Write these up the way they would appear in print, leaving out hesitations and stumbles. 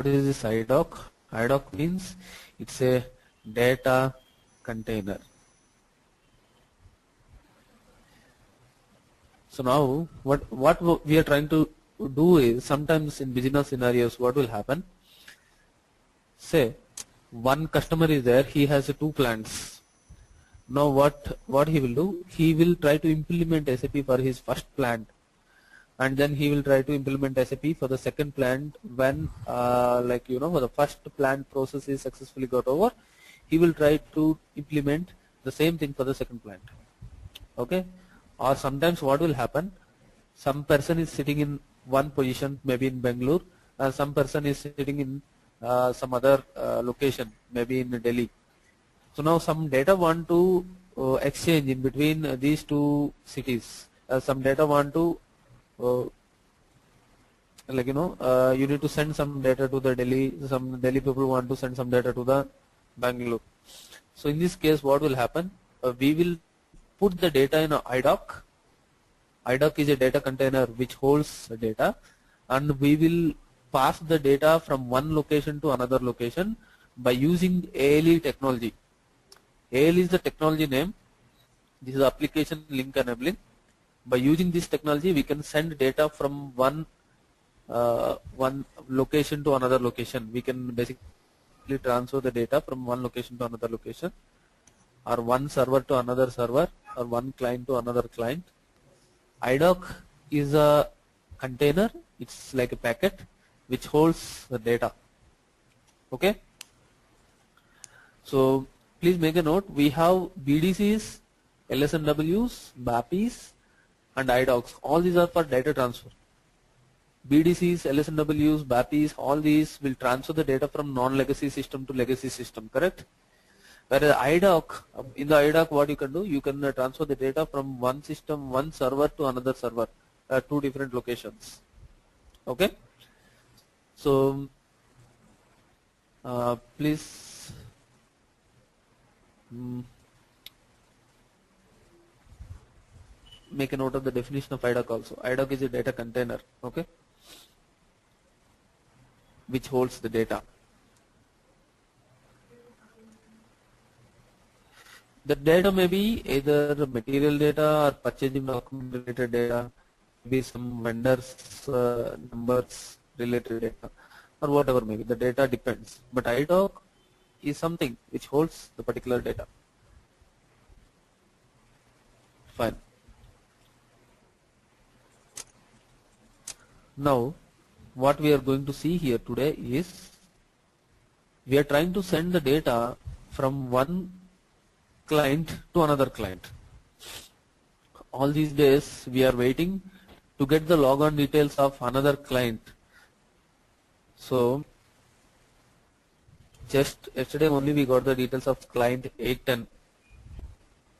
what is this IDOC? IDOC means it's a data container. So now what we are trying to do is, sometimes in business scenarios what will happen, say one customer is there, he has two plants. Now what he will do, he will try to implement SAP for his first plant, and then he will try to implement SAP for the second plant. When for the first plant process is successfully got over, he will try to implement the same thing for the second plant. Okay. Or sometimes what will happen, some person is sitting in one position, maybe in Bangalore, some person is sitting in some other location, maybe in Delhi. So now some data want to exchange in between these two cities. Some data want to you need to send some data to the Delhi, some Delhi people want to send some data to the Bangalore. So in this case what will happen, we will put the data in a IDOC. IDOC is a data container which holds the data, and we will pass the data from one location to another location by using ALE technology. ALE is the technology name. This is application link enabling. By using this technology, we can send data from one location to another location. We can basically transfer the data from one location to another location, or one server to another server, or one client to another client. IDOC is a container, it's like a packet which holds the data. Okay. So please make a note, we have BDCs, LSMWs, BAPs and IDOCs. All these are for data transfer. BDCs, LSMWs, BAPs, all these will transfer the data from non-legacy system to legacy system, correct? Whereas IDOC, in the IDOC what you can do, you can transfer the data from one system, one server to another server, two different locations. Okay. So please make a note of the definition of IDOC also. IDOC is a data container, okay, which holds the data. The data may be either material data or purchasing document related data, maybe some vendors numbers related data, or whatever maybe. The data depends. But IDOC is something which holds the particular data. Fine. Now, what we are going to see here today is, we are trying to send the data from one client to another client. All these days we are waiting to get the logon details of another client. So just yesterday only we got the details of client 810.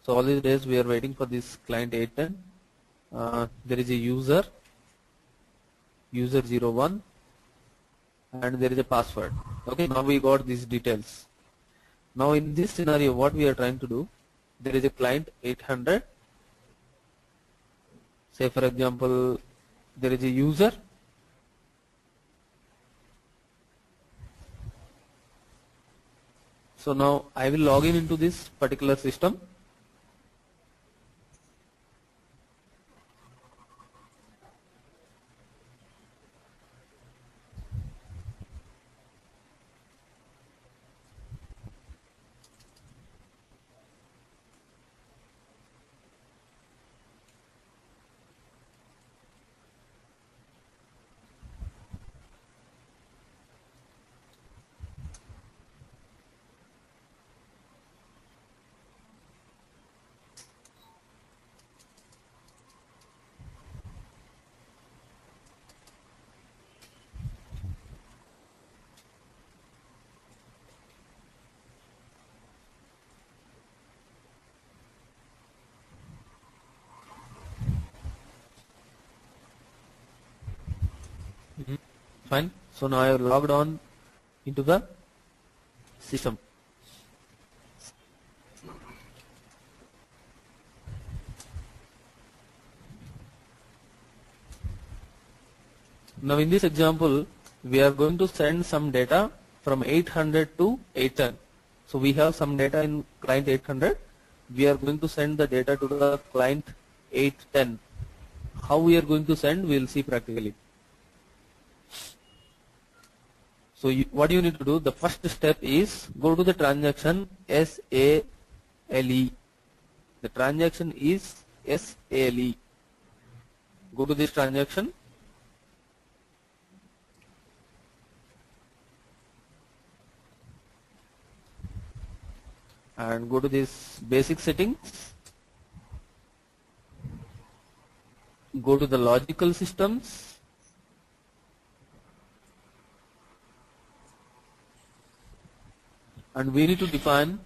So all these days we are waiting for this client 810. There is a user 01, and there is a password. Okay, now we got these details. Now in this scenario what we are trying to do, there is a client 800, say for example there is a user, so now I will log in into this particular system. Fine. So now I have logged on into the system. Now in this example we are going to send some data from 800 to 810. So we have some data in client 800. We are going to send the data to the client 810. How we are going to send, we will see practically. So what you need to do, the first step is go to the transaction SALE. The transaction is SALE. Go to this transaction. And go to this basic settings. Go to the logical systems. And we need to define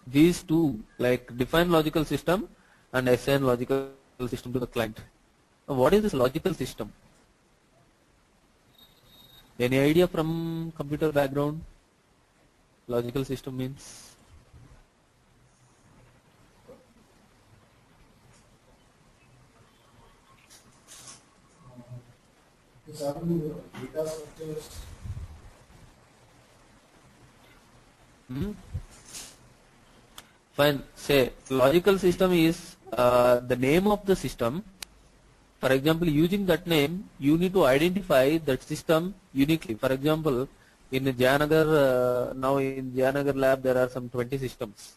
these two, like define logical system and assign logical system to the client. Now, what is this logical system? Any idea from computer background? Logical system means? Data structures. Fine. Say logical system is the name of the system. For example, using that name, you need to identify that system uniquely. For example, in Jayanagar, now in Jayanagar lab, there are some 20 systems.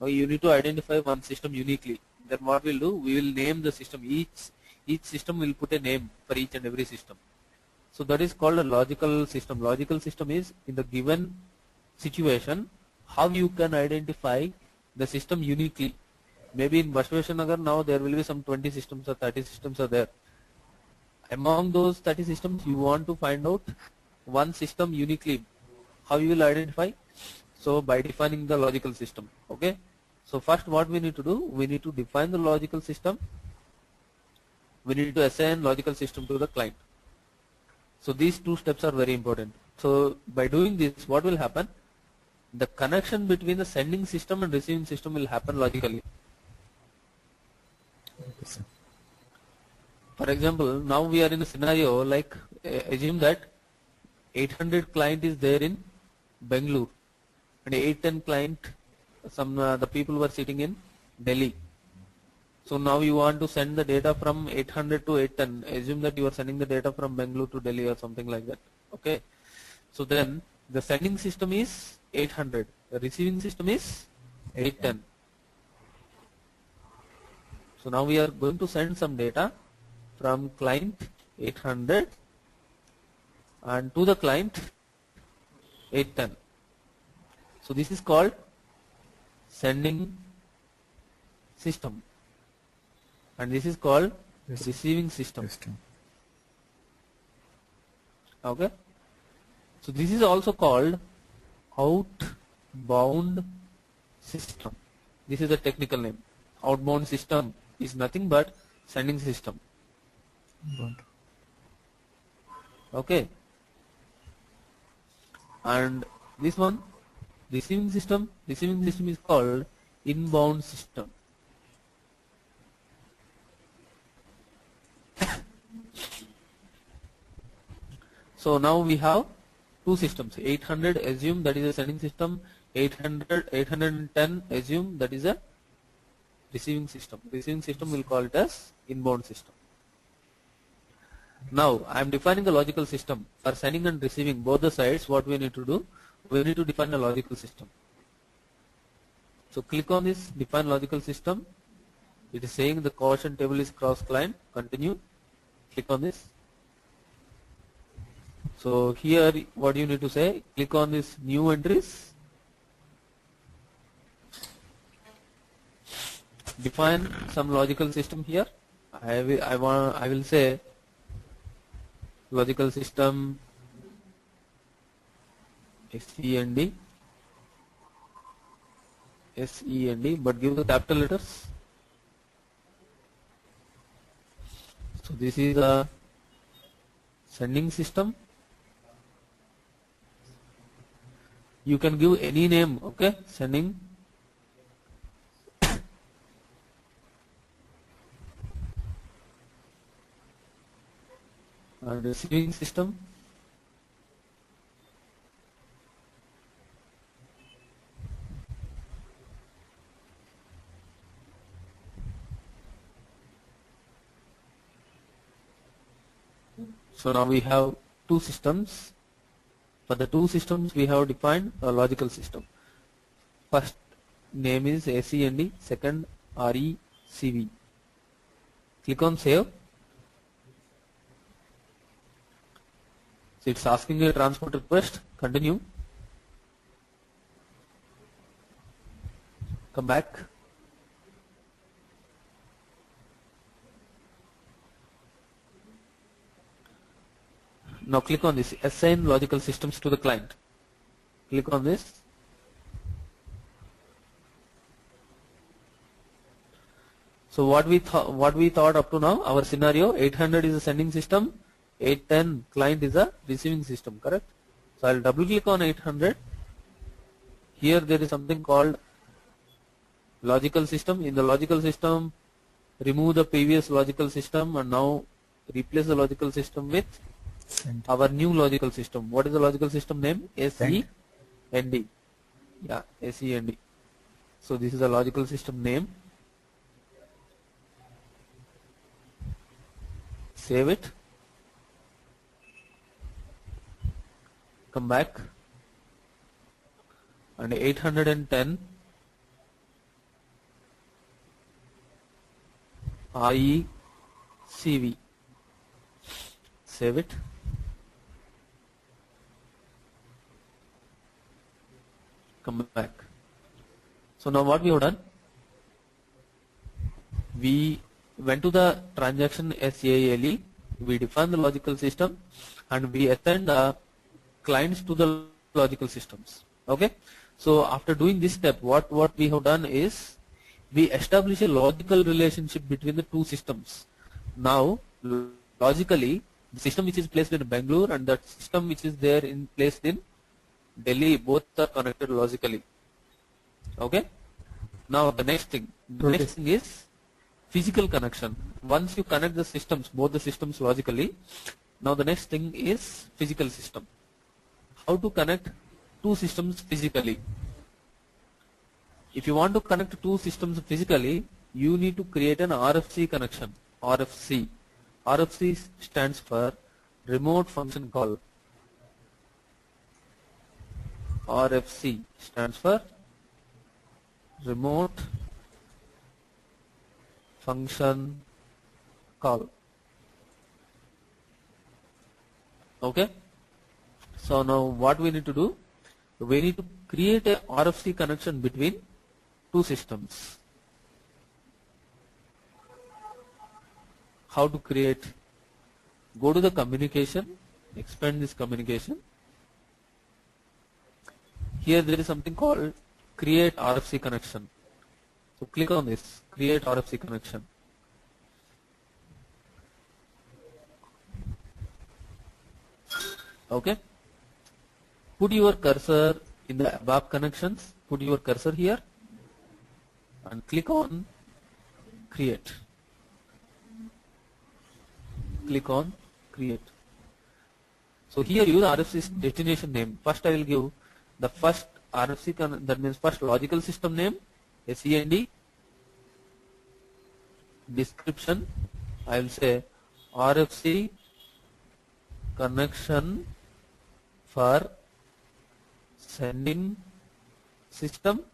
Now you need to identify one system uniquely. Then what we'll do, we will name the system. Each system will put a name for each and every system. So that is called a logical system. Logical system is in the given situation, how you can identify the system uniquely. Maybe in Bashveshwar now there will be some 20 systems or 30 systems are there. Among those 30 systems, you want to find out one system uniquely. How you will identify? So by defining the logical system. Okay. So first what we need to do, we need to define the logical system. We need to assign logical system to the client. So these two steps are very important. So by doing this, what will happen? The connection between the sending system and receiving system will happen logically. For example, now we are in a scenario like assume that 800 client is there in Bangalore and 810 client, the people were sitting in Delhi. So now you want to send the data from 800 to 810. Assume that you are sending the data from Bangalore to Delhi or something like that. Okay. So then the sending system is 800. The receiving system is 810. So now we are going to send some data from client 800 and to the client 810. So this is called sending system. And this is called receiving system. Okay. So this is also called outbound system. This is the technical name. Outbound system is nothing but sending system. Okay. And this one, receiving system is called inbound system. So now we have two systems. 800 assume that is a sending system. 810 assume that is a receiving system. Receiving system will call it as inbound system. Now I am defining the logical system for sending and receiving both the sides. What we need to do? We need to define a logical system. So click on this define logical system. It is saying the quotient table is cross client. Continue. Click on this. So here what you need to say, click on this new entries, define some logical system here. I will say logical system SEND, but give the capital letters. So this is a sending system. You can give any name, okay? Sending. And receiving system. So now we have two systems. For the two systems we have defined a logical system. First name is ACND, second RECV. Click on save. So it's asking a transport request. Continue. Come back. Now click on this, assign logical systems to the client. Click on this. So what we thought up to now, our scenario, 800 is a sending system, 810 client is a receiving system, correct? So I'll double click on 800. Here there is something called logical system. In the logical system, remove the previous logical system and now replace the logical system with our new logical system. What is the logical system name? SEND. Yeah, SEND. So this is the logical system name. Save it. Come back. And 810 RECV. Save it. Come back. So now what we have done, we went to the transaction SALE, we defined the logical system and we assigned the clients to the logical systems. Okay. So after doing this step, what we have done is we establish a logical relationship between the two systems. Now logically the system which is placed in Bangalore and the system which is there placed in Delhi, both are connected logically. Okay. Now the next thing is physical connection. Once you connect the systems, both the systems logically, now the next thing is physical system. How to connect two systems physically? If you want to connect two systems physically, you need to create an RFC connection. RFC. RFC stands for remote function call. RFC stands for remote function call. Okay. So now what we need to do, we need to create a RFC connection between two systems. How to create? Go to the communication, expand this communication. Here there is something called create RFC connection. So click on this, create RFC connection. Okay. Put your cursor in the ABAP connections, put your cursor here and click on create. Click on create. So here use RFC destination name. First I will give the first RFC, that means first logical system name, SEND. Description, I will say RFC connection for sending system.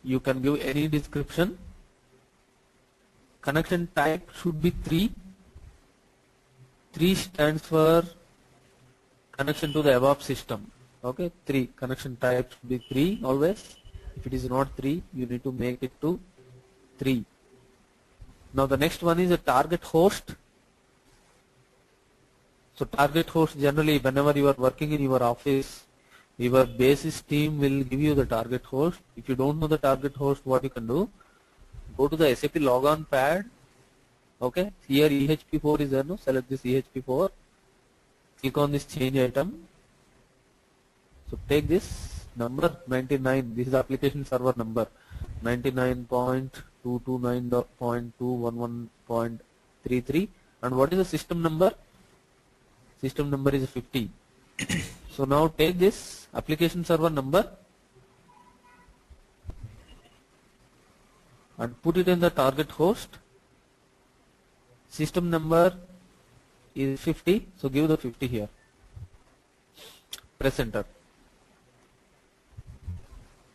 You can give any description. Connection type should be 3. 3 stands for connection to the ABAP system. Okay, 3. Connection type should be 3 always. If it is not 3, you need to make it to 3. Now the next one is a target host. So target host, generally whenever you are working in your office, your basis team will give you the target host. If you don't know the target host, what you can do, go to the SAP logon pad. Okay, here EHP4 is there, no? Select this EHP4. Click on this change item. So take this number 99. This is the application server number 99.229.211.33. And what is the system number? System number is 50. So now take this application server number and put it in the target host. System number is 50, so give the 50 here. Press enter.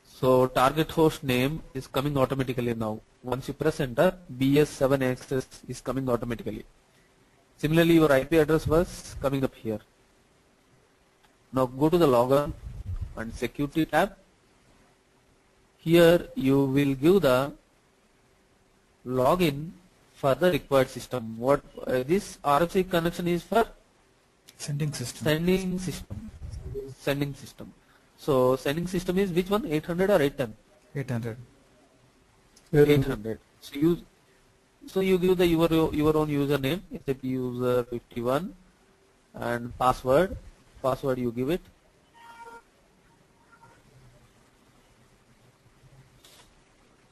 So target host name is coming automatically now. Once you press enter, BS7 access is coming automatically. Similarly, your IP address was coming up here. Now go to the logon and security tab. Here you will give the login for the required system. What this RFC connection is for? Sending system. Sending system. So sending system is which one? 800 or 810? 800. 800. So you give the your own username, SAP user 51, and password. Password you give it.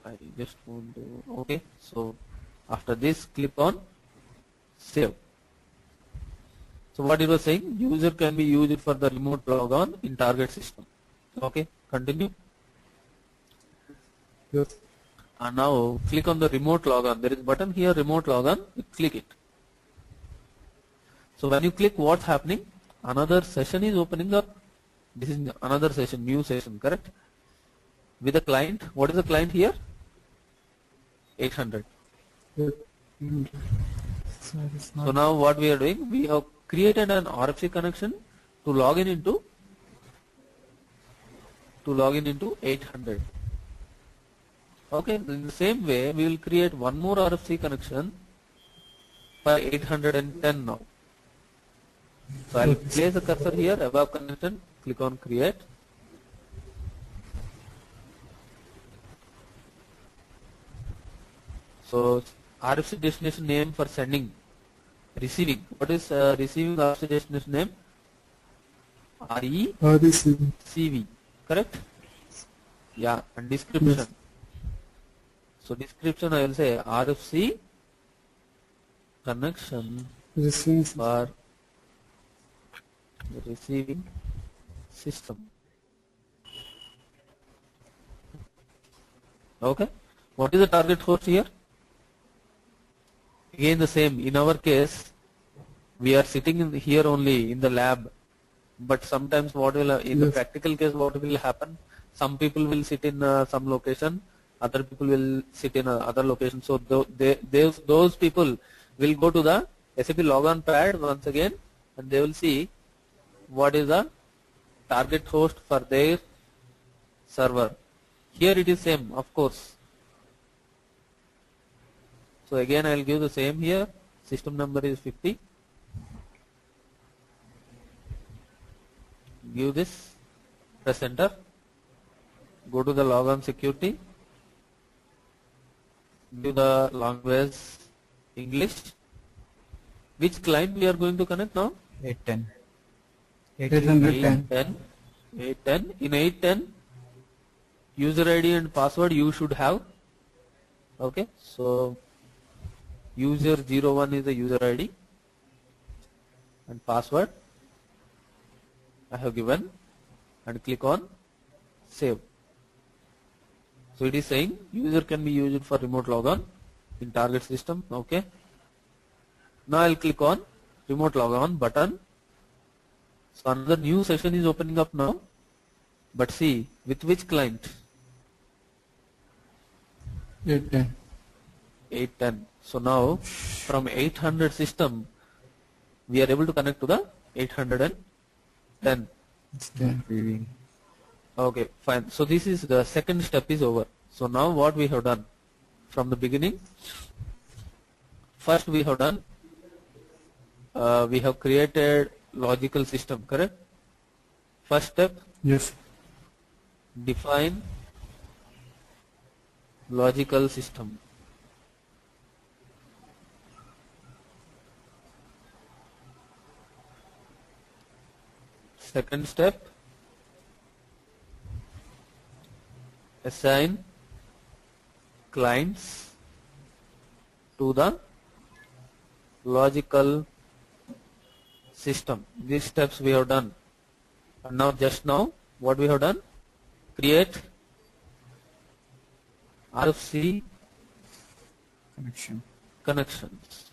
I just want to, okay. So after this, click on save. So what it was saying, user can be used for the remote logon in target system. Okay, continue. Yes. And now click on the remote logon. There is a button here, remote logon. You click it. So when you click, what's happening? Another session is opening up. This is another session, new session, correct? With a client. What is the client here? 800. So now what we are doing, we have created an RFC connection to log in into 800. Okay, in the same way we will create one more RFC connection for 810 now. So I will place the cursor here, above connection, click on create. So RFC destination name for sending, receiving. What is receiving RFC destination name? RECV, correct? Yeah, and description. Yes. So description I will say RFC connection for the receiving system. Okay. What is the target host here? Again the same. In our case, we are sitting in here only in the lab. But sometimes what will in the practical case what will happen? Some people will sit in some location, other people will sit in other location. So those people will go to the SAP logon pad once again, and they will see what is the target host for their server. Here it is same, of course. So again I will give the same here. System number is 50. Give this, press enter, go to the logon security, give the language English. Which client we are going to connect now? 810. 810. In 810, user ID and password you should have. Okay, so user 01 is the user ID and password I have given, and click on save. So it is saying user can be used for remote logon in target system. Okay. Now I will click on remote logon button. So another new session is opening up now. But see, with which client? 810. 810. So now from 800 system we are able to connect to the 810. Okay, fine. So this is the second step is over. So now what we have done from the beginning, first we have done, we have created logical system, correct? First step, yes, define logical system. Second step, assign clients to the logical system. These steps we have done. And now just now what we have done? Create RFC connection. connections.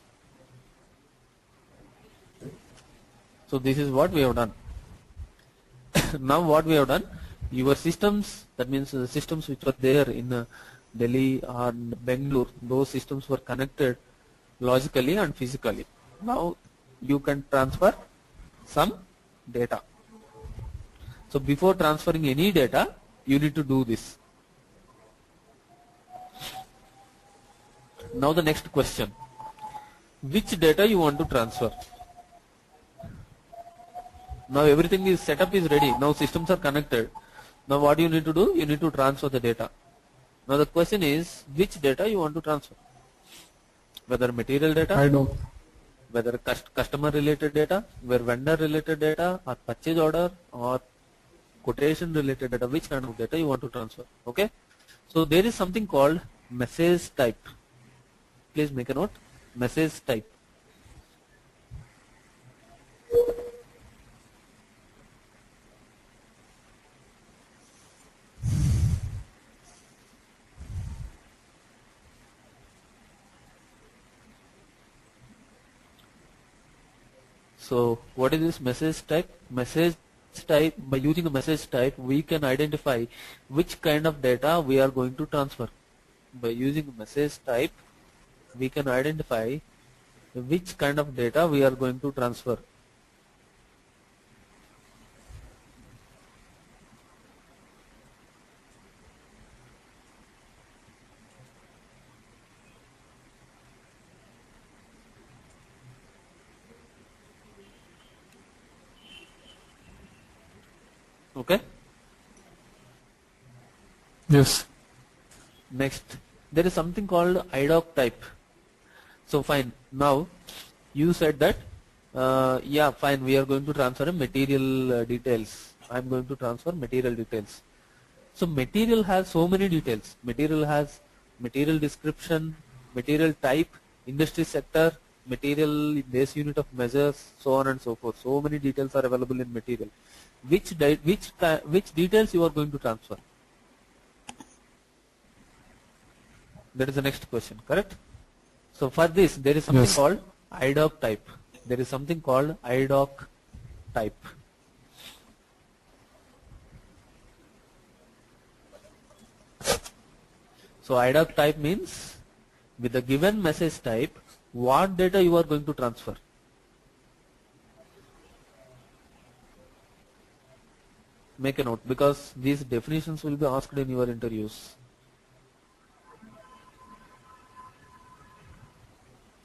So this is what we have done. Now what we have done, your systems, that means the systems which were there in Delhi and Bangalore, those systems were connected logically and physically. Now you can transfer some data. So before transferring any data, you need to do this. Now the next question, which data you want to transfer? Now everything is setup is ready. Now systems are connected. Now what you need to do? You need to transfer the data. Now the question is, which data you want to transfer? Whether material data, IDOC. whether customer related data, whether vendor related data, or purchase order, or quotation related data, which kind of data you want to transfer. Okay. So there is something called message type. Please make a note. Message type. So what is this message type? Message type, by using a message type, we can identify which kind of data we are going to transfer. By using a message type, we can identify which kind of data we are going to transfer. Okay. Yes. Next, there is something called IDOC type. So fine. Now you said that yeah, fine, we are going to transfer material details. I am going to transfer material details. So material has so many details. Material has material description, material type, industry sector, material base unit of measures, so on and so forth. So many details are available in material. Which details you are going to transfer? That is the next question, correct? So for this, there is something Yes. called IDOC type. There is something called IDOC type. So IDOC type means with the given message type, what data you are going to transfer. Make a note, because these definitions will be asked in your interviews.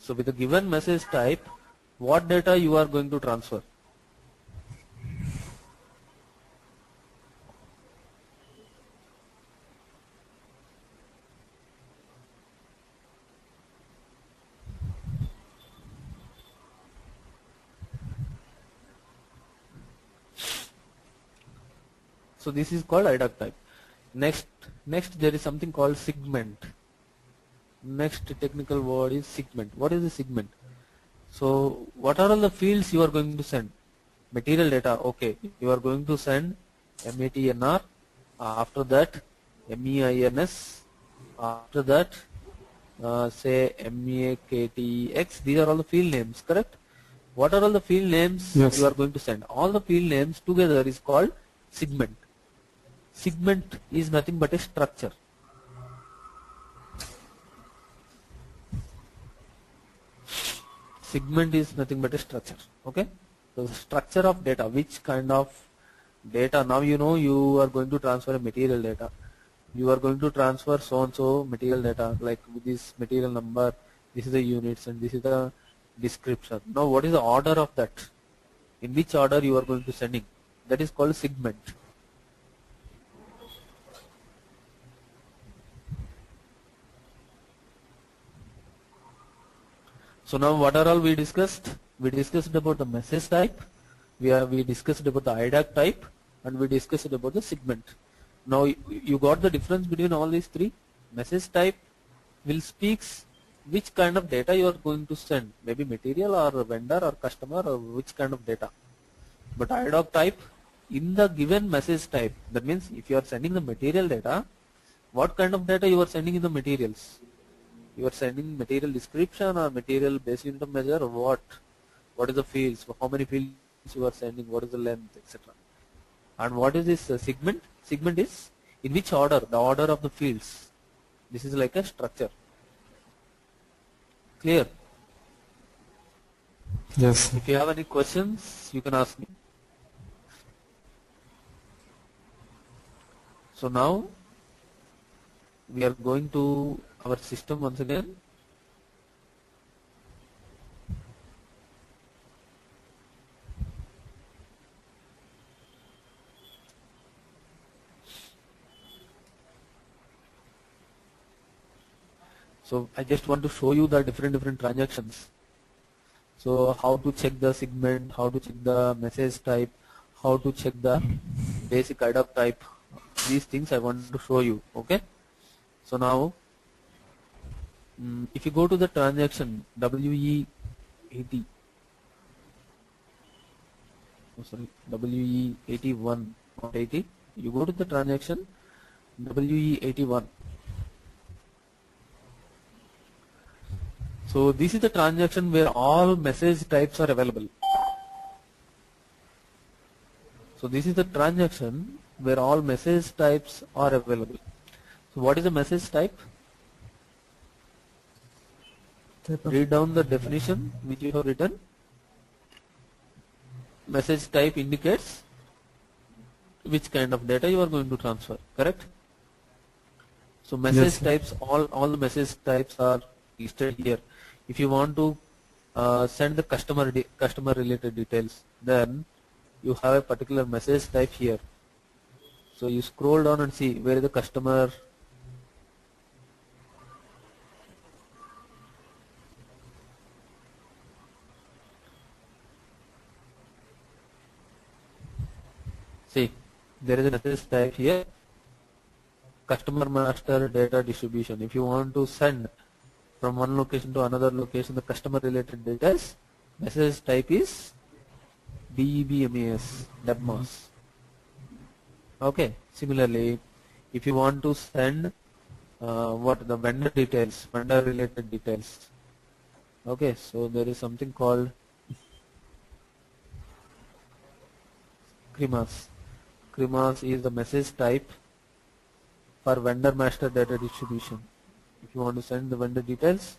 So with the given message type, what data you are going to transfer. So this is called IDOC type. Next there is something called segment. Next technical word is segment. What is the segment? So what are all the fields you are going to send? Material data, okay. You are going to send MATNR, after that MEINS, after that say MEAKTX. These are all the field names, correct? What are all the field names Yes. you are going to send? All the field names together is called segment. Segment is nothing but a structure. Segment is nothing but a structure. Okay. So the structure of data, which kind of data. Now you know you are going to transfer a material data. You are going to transfer so and so material data, like with this material number, this is the units and this is the description. Now what is the order of that? In which order you are going to sending? That is called segment. So now what are all we discussed? We discussed about the message type, we discussed about the IDOC type, and we discussed about the segment. Now you got the difference between all these three. Message type will speaks which kind of data you are going to send, maybe material or vendor or customer or which kind of data. But IDOC type, in the given message type, that means if you are sending the material data, what kind of data you are sending in the materials? You are sending material description or material base unit of measure or what? What is the fields? How many fields you are sending, what is the length, etc. And what is this segment? Segment is in which order, the order of the fields. This is like a structure. Clear? Yes. If you have any questions, you can ask me. So now we are going to our system once again. So I just want to show you the different transactions. So how to check the segment, how to check the message type, how to check the basic IDOC type. These things I want to show you. Okay. So now, if you go to the transaction WE80, WE81, not 80. You go to the transaction WE81. So this is the transaction where all message types are available. So this is the transaction where all message types are available. So what is the message type? Read down the definition which you have written. Message type indicates which kind of data you are going to transfer, correct? So message types, all the message types are listed here. If you want to send the customer related details, then you have a particular message type here. So you scroll down and see where is the customer. See, there is a message type here, customer master data distribution. If you want to send from one location to another location the customer related details, message type is DEBMAS. Okay. Similarly, if you want to send the vendor details, vendor related details. Okay, so there is something called CREMAS. CREMAS is the message type for vendor master data distribution. If you want to send the vendor details,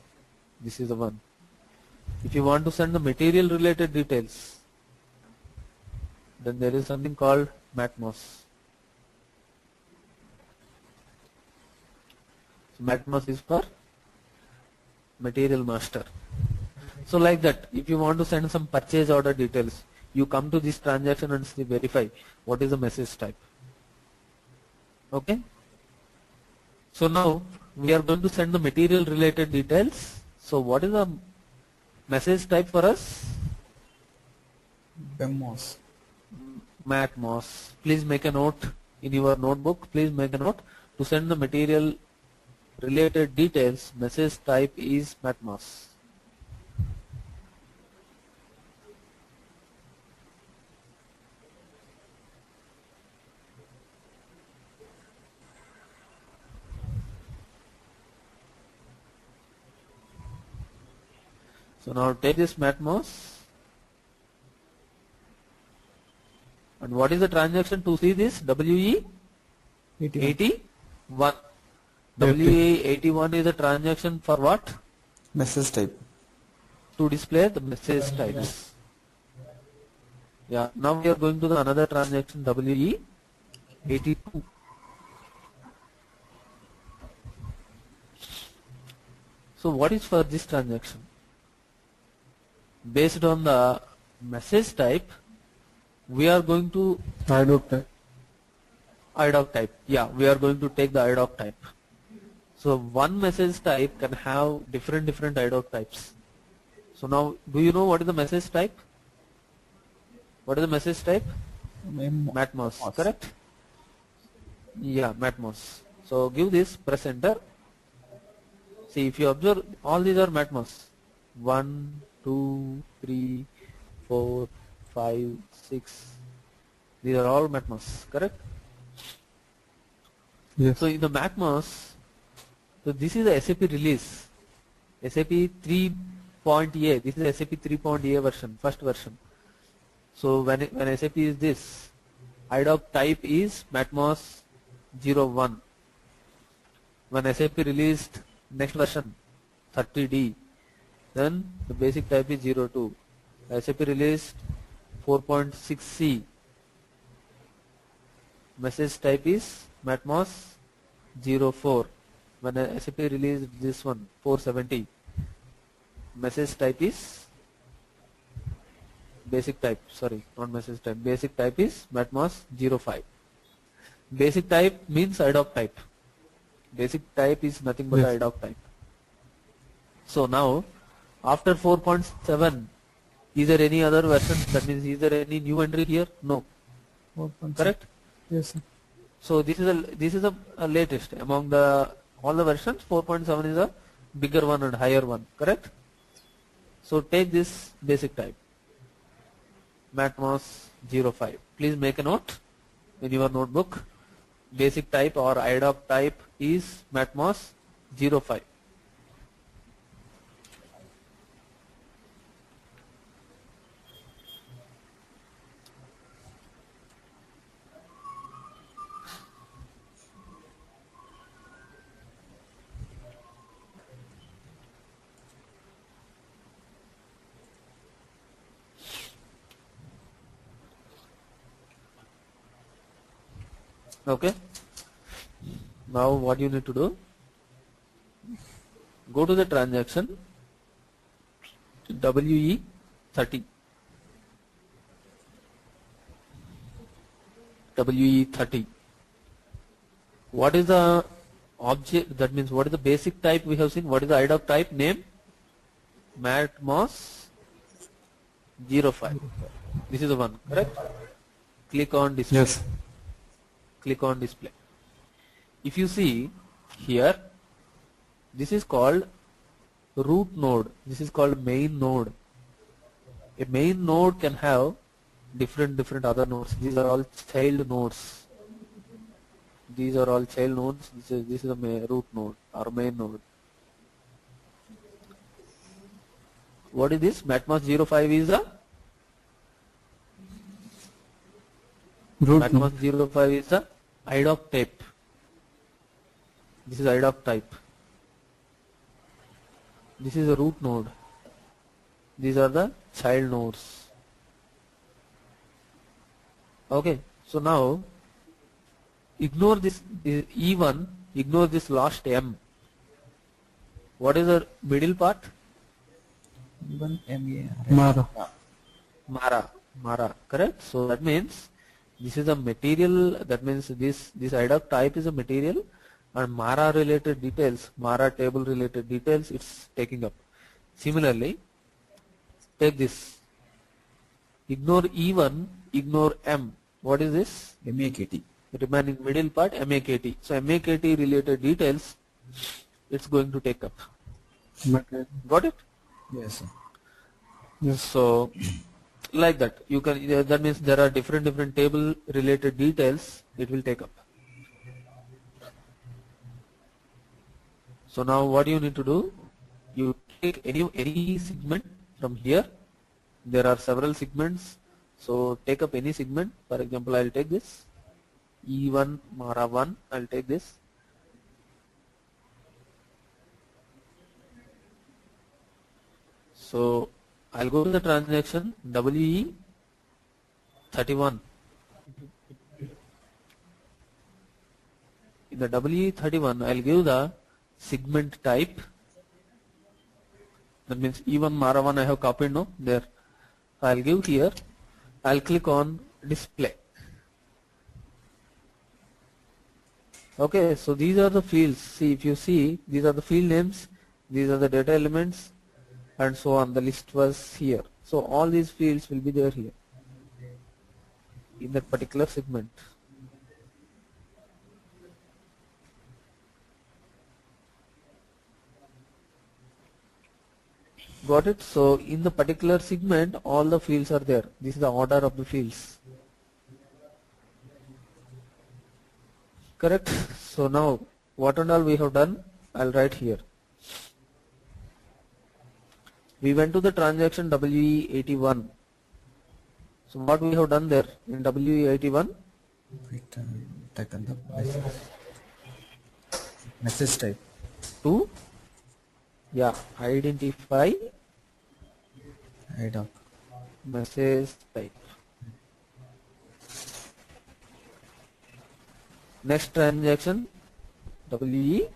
this is the one. If you want to send the material related details, then there is something called MATMOS. So MATMOS is for material master. So like that, if you want to send some purchase order details, you come to this transaction and verify what is the message type. Okay. So now we are going to send the material related details. So what is the message type for us? BEMOS. MATMOS. Please make a note in your notebook. Please make a note to send the material related details. Message type is MATMOS. So now take this MATMOS. And what is the transaction to see this? WE81. WE81 is the transaction for what? Message type. To display the message types. Yeah. Now we are going to the another transaction WE82. So what is for this transaction? Based on the message type, we are going to IDOC type. Yeah, we are going to take the IDOC type. So one message type can have different IDOC types. So now, do you know what is the message type? What is the message type? MATMOS, correct? Yeah, MATMOS. So give this, press enter. See, if you observe, all these are MATMOS. 1, 2, 3, 4, 5, 6. These are all MATMOS, correct? Yes. So in the MATMOS, so this is the SAP release, SAP 3.A. This is SAP 3.A version, first version. So when SAP is this, IDOC type is Matmos 01. When SAP released next version 30D, then the basic type is 02. SAP released 4.6C. Message type is Matmos 04. When SAP released this one 470, message type is basic type, sorry, not message type, basic type is Matmos 05. Basic type means IDOC type. Basic type is nothing but Yes. IDOC type. So now after 4.7, is there any other version? That means is there any new entry here? No. 4.6. Correct? Yes, sir. So this is a latest among all the versions. 4.7 is a bigger one and higher one. Correct? So take this basic type, Matmos 05. Please make a note in your notebook. Basic type or IDOC type is Matmos 05. Okay. Now what you need to do? Go to the transaction WE30. WE30. What is the object? That means what is the basic type we have seen? What is the IDOC type? Name? Matmos 05. This is the one, correct? Click on display. Yes. Click on display. If you see here, this is called root node. This is called main node. A main node can have different other nodes. These are all child nodes. These are all child nodes. This is a root node or main node. What is this? Matmos 05 is a Root Matmos 05 is the IDOC type. This is IDOC type. This is a root node. These are the child nodes. Okay. So now ignore this E1. Ignore this last M. What is the middle part? Even Mara. Mara. Correct. So that means this is a material. That means this IDOC type is a material, and Mara related details, Mara table related details, it's taking up. Similarly, take this. Ignore E1, ignore M. What is this? MAKT. Remaining middle part, MAKT. So MAKT related details, it's going to take up. Got it? Yes, sir. Yes. So like that, you can. That means there are different table related details it will take up. So now what you need to do? You take any segment from here. There are several segments. So take up any segment. For example, I will take this E1 Mara 1. I will take this. So I'll go to the transaction WE31. In the WE31, I'll give the segment type. That means E1 Mara 1 I have copied, no? There. I'll give here. I'll click on display. Okay, so these are the fields. See, if you see, these are the field names, these are the data elements, and so on. The list was here. So all these fields will be there here in that particular segment. Got it? So in the particular segment, all the fields are there. This is the order of the fields. Correct? So now what and all we have done, I'll write here. We went to the transaction WE81. So what we have done there in WE81? Wait, taken the message type. To identify IDOC. message type. Next transaction WE82.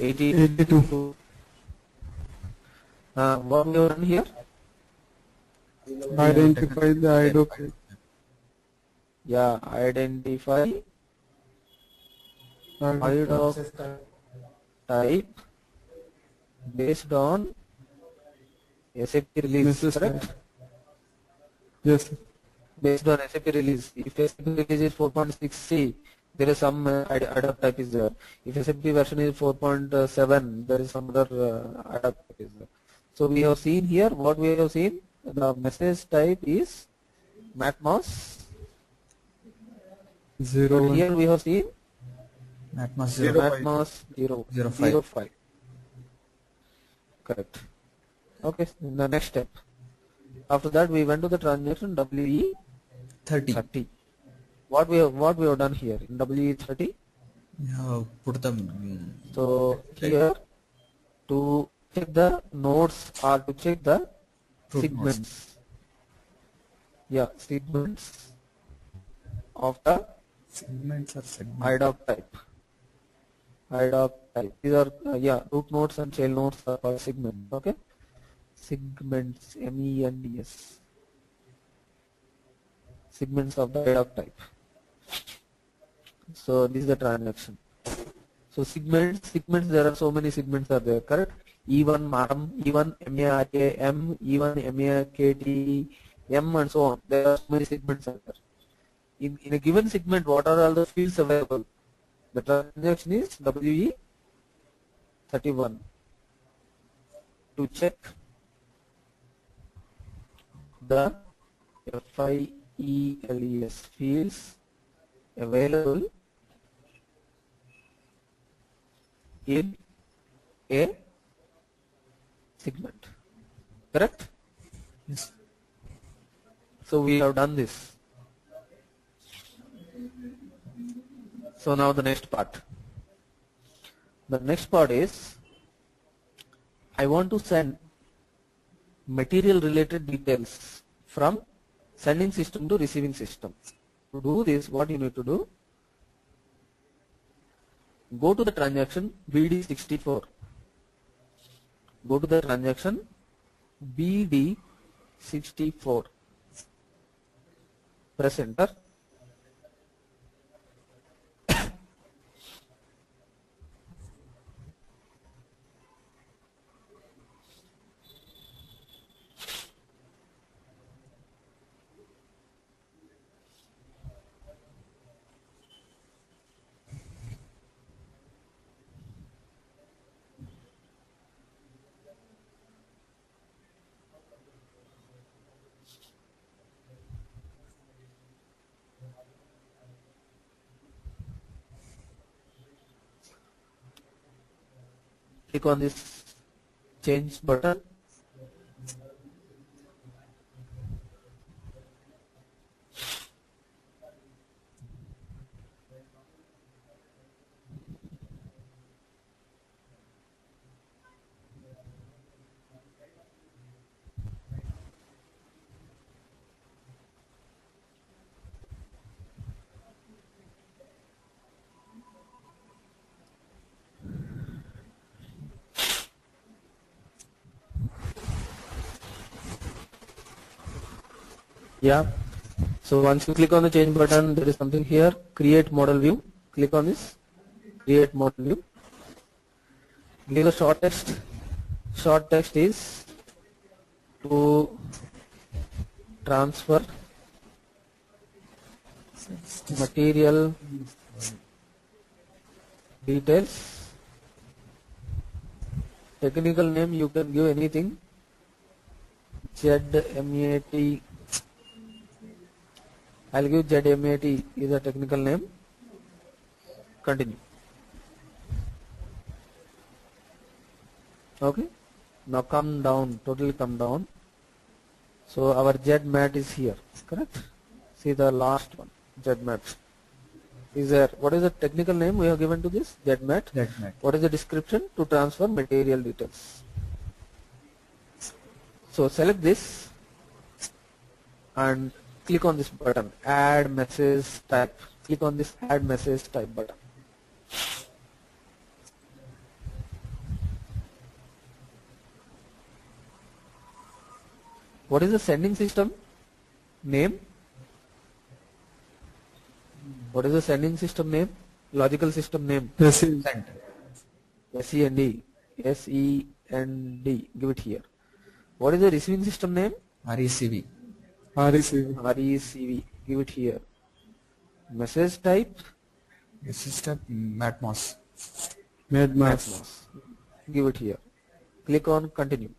82. What we have done here? Identify the IDOC. Yeah, identify IDOC type based on SAP release, Message correct? type. Yes, sir. Based on SAP release. If SAP release is 4.6c, there is some IDOC type is there. If SAP version is 4.7, there is some other IDOC type is there. So we have seen here, what we have seen, the message type is matmos. 0, Here we have seen Matmos 0, 05. matmos 0, 05. 05. Correct. Okay, in the next step. After that we went to the transaction WE30. 30. What we have done here in WE30? Yeah, put the So here to check the nodes or to check the Root segments. Yeah, segments of the segments or segments. IDOC type. IDOC type. These are root nodes and tail nodes are called segments. Okay, segments, MENDS. Segments of the IDOC type. So this is the transaction. So segments. There are so many segments are there. Correct. E1 MARM, E1 MARKM, E1 MARKT, M and so on. There are so many segments are there. In a given segment, what are all the fields available? The transaction is WE31 to check the FIELES fields available in a segment. Correct? Yes. So we have done this. So now the next part. The next part is I want to send material related details from sending system to receiving system. To do this, what you need to do? Go to the transaction BD64. Go to the transaction BD64. Press enter. Click on this change button. Yeah. So once you click on the change button, there is something here, create model view. Click on this, create model view. Give a short text. Short text is to transfer material details. Technical name you can give anything. ZMAT. I'll give ZMAT is a technical name. Continue. Okay. Now come down, totally come down. So our Z mat is here, correct? See the last one, Z mat. Is there, what is the technical name we have given to this? Z mat. That mat. What is the description? To transfer material details. So select this and click on this button, add message type. Click on this add message type button. What is the sending system name? What is the sending system name? Logical system name? Yes, Send. SEND. SEND. Give it here. What is the receiving system name? RECV. RECV. RECV. Give it here. Message type? System Matmos. Madmas. Matmos. Give it here. Click on continue.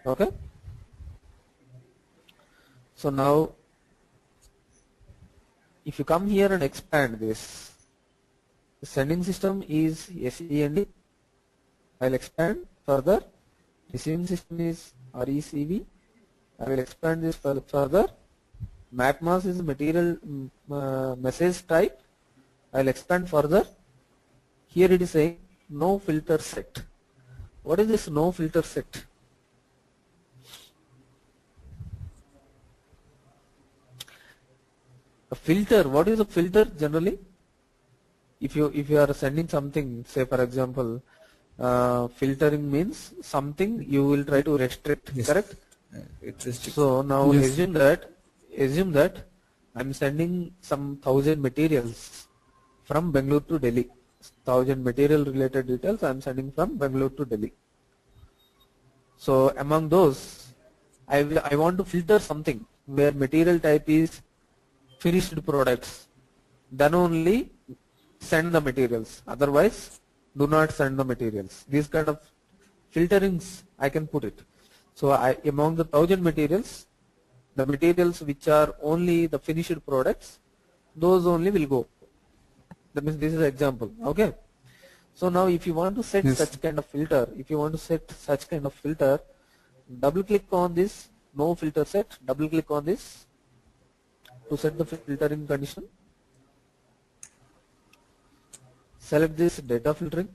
Okay. So now if you come here and expand this, the sending system is SEND. I'll expand further. Receiving system is RECV. I will expand this further. Matmos is material message type. I'll expand further. Here it is saying no filter set. What is this no filter set? A filter, what is a filter generally? If you are sending something, say for example, filtering means something you will try to restrict, Yes. correct? It's restricted. So now Yes. assume that I'm sending some 1,000 materials from Bangalore to Delhi. 1,000 material related details I'm sending from Bangalore to Delhi. So among those, I want to filter something where material type is finished products. Then only send the materials. Otherwise, do not send the materials. These kind of filterings I can put it. So among the 1,000 materials, the materials which are only the finished products, those only will go. That means this is an example. Okay. So now if you want to set Yes. such kind of filter, double click on this no filter set, double click on this to set the filtering condition. Select this data filtering.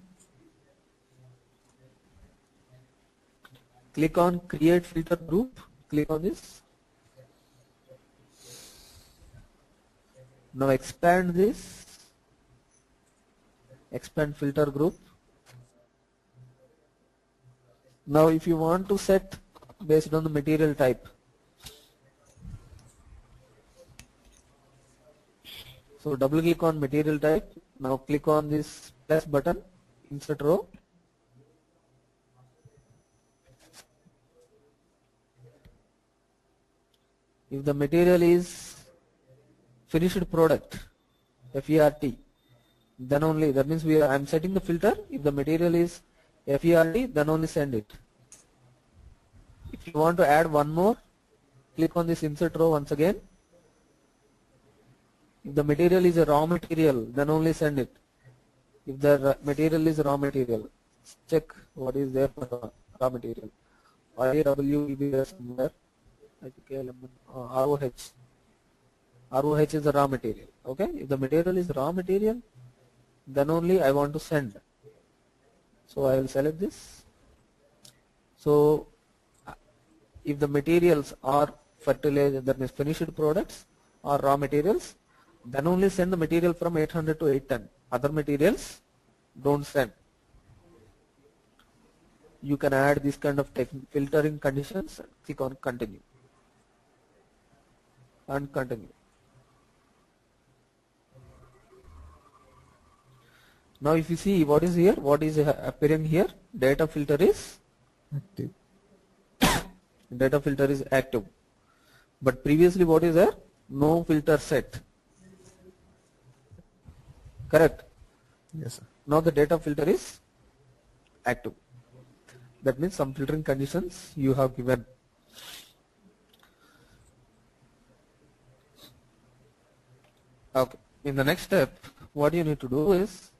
Click on create filter group. Click on this. Now expand this. Expand filter group. Now if you want to set based on the material type. So double click on material type. Now click on this plus button, insert row. If the material is finished product, FERT, then only, that means I am setting the filter. If the material is FERT, then only send it. If you want to add one more, click on this insert row once again. If the material is a raw material, then only send it. If the material is raw material, check what is there for raw material. IAW will be there somewhere. ROH. ROH is the raw material. Okay. If the material is raw material, then only I want to send. So I will select this. So if the materials are fertilizer, that means finished products or raw materials, then only send the material from 800 to 810. Other materials don't send. You can add this kind of filtering conditions. Click on continue and continue. Now if you see what is here, what is appearing here, data filter is Active. data filter is active. But previously what is there? No filter set. Correct. Yes, sir. Now the data filter is active. That means some filtering conditions you have given. Okay. In the next step, what you need to do is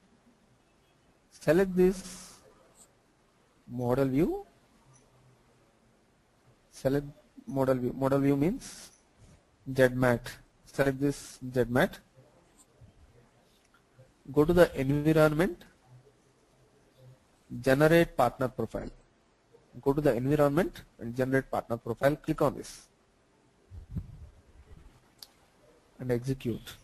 select this model view, Select model view. Model view means ZMAT. Select this ZMAT. Go to the environment, generate partner profile. Go to the environment and generate partner profile. Click on this and execute.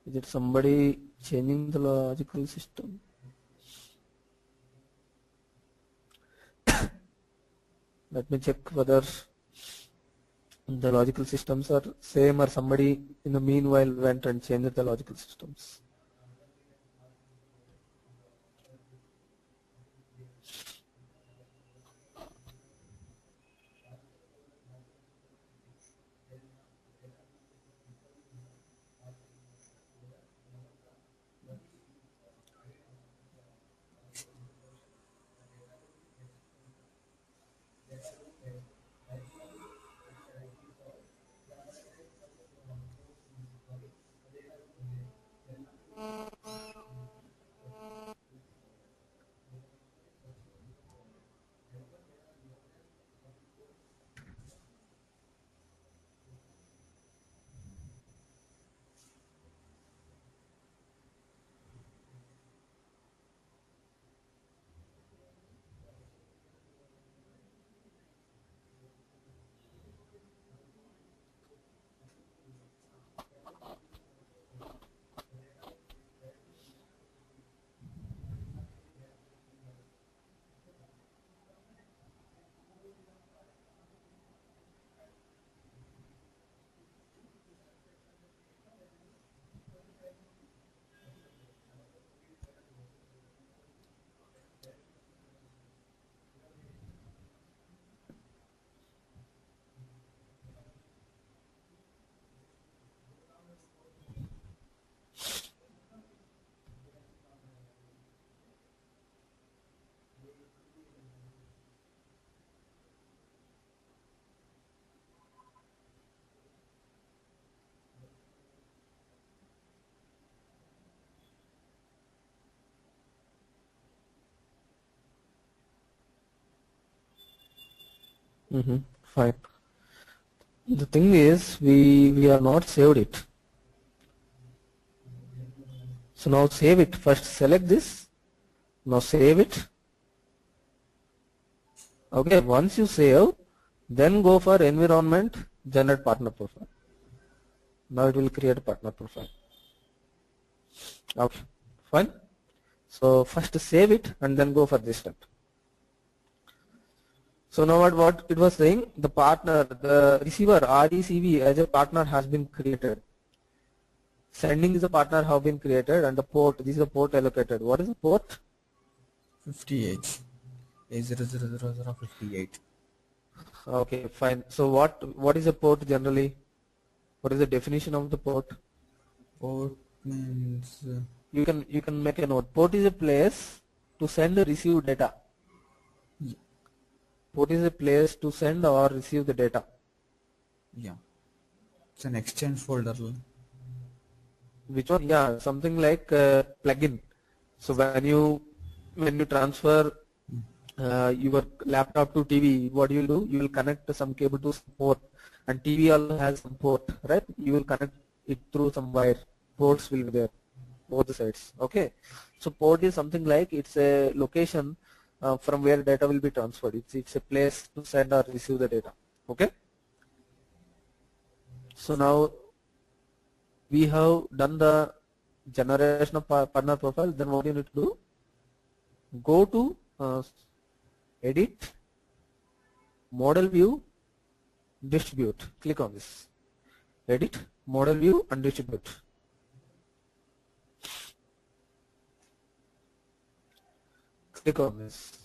Is it somebody changing the logical system? Let me check whether the logical systems are same or somebody in the meanwhile went and changed the logical systems. Fine. The thing is, we are not saved it. So now save it. First select this. Now save it. Okay. Once you save, then go for environment, generate partner profile. Now it will create a partner profile. Okay. Fine. So first save it and then go for this step. So now what it was saying, the partner, the receiver RECV as a partner has been created. Sending is a partner have been created and the port, this is a port allocated. What is the port? 58. A00058. Okay, fine. So what is a port generally? What is the definition of the port? Port means You can make a note. Port is a place to send or receive data. Port is a place to send or receive the data. yeah, it's an exchange folder. Which one? Yeah, something like plugin. So when you transfer your laptop to TV, what you will do? You will connect some cable to some port, and TV also has some port, right? You will connect it through some wire. Ports will be there, both the sides. Okay. So port is something like it's a location from where data will be transferred. It's a place to send or receive the data. Okay. So now we have done the generation of partner profile. Then what you need to do? Go to edit, model view, distribute. Click on this. Edit, model view and distribute. Click on this.